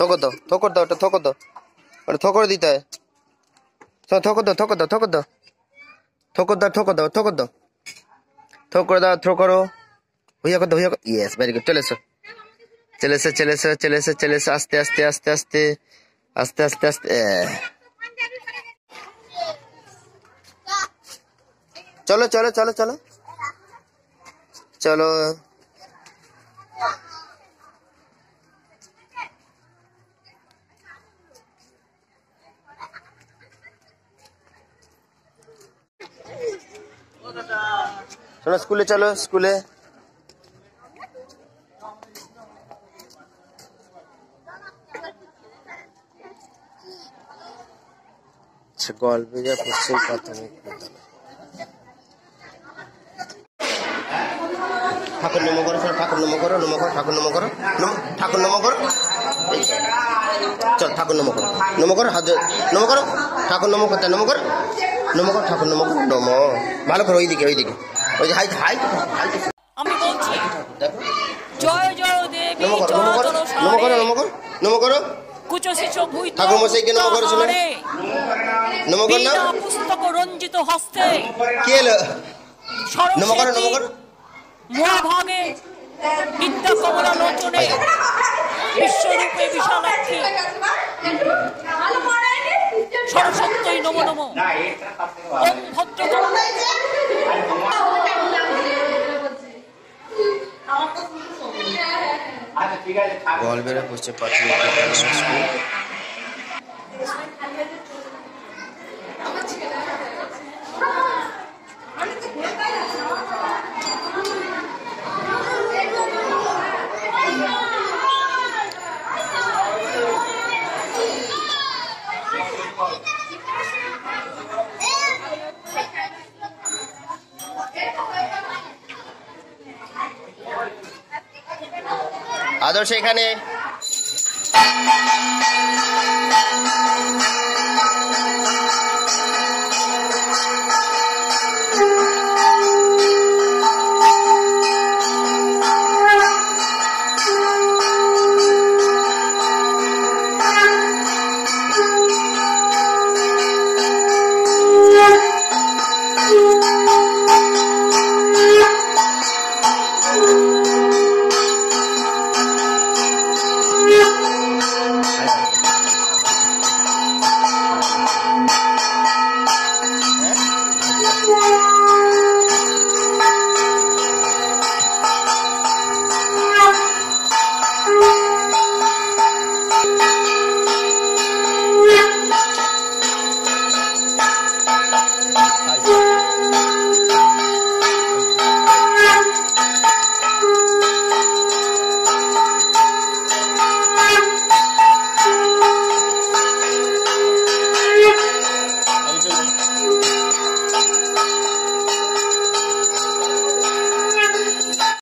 ঠোকর দাও ঠোকর দাও, ওটা ঠোকর দাও, ওটা ঠোকর দিতে হয়। ঠোকর দাও ঠোকর দাও ঠোকর দাও ঠোকর দাও ঠোকর দাও ঠোকর দাও ঠোকর দাও, থ্রো করো, ভুইয়া কর দাও, ভুইয়া কর। Yes, very good. চলে এসো চলে এসো চলে এসো চলে এসো চলে এসো, আস্তে আস্তে আস্তে আস্তে আস্তে আস্তে আস্তে। চলো চলো চলো চলো চলো। শোনো, স্কুলে চলো, স্কুলে। গোয়ালবেড়িয়া পশ্চিম প্রাথমিক বিদ্যালয়। ঠাকুর নম করো, ঠাকুর নম করো, নম করো, ঠাকুর নম করো, ঠাকুর নম করো। চল, ঠাকুর নম করো, নম করো, হাত নম করো, ঠাকুর নম করতে, নম করো, নম করো, ঠাকুর নম করো, নম। ভালো করো, ওইদিকে ওইদিকে, ওই যে হাইট হাইট। আমি বলছি জয় জয় দেবী, নম করো, নম করো, নম করো, নম করো, নম করো। ঠাকুর মশাইকে নম করো, শুনে নম কর না। পুস্তক রঞ্জিত হস্তে কি এলো? নম করো, নম করো। মহাভাগে বিদ্যা কমলা লোচনে বিশ্বরূপে বিশালাক্ষী সরস্বত্যই নমো নমো। ওম ভদ্র গোয়ালবেড়িয়া পশ্চিম প্রাথমিক বিদ্যালয় স্কুল। আদর্শ এখানে।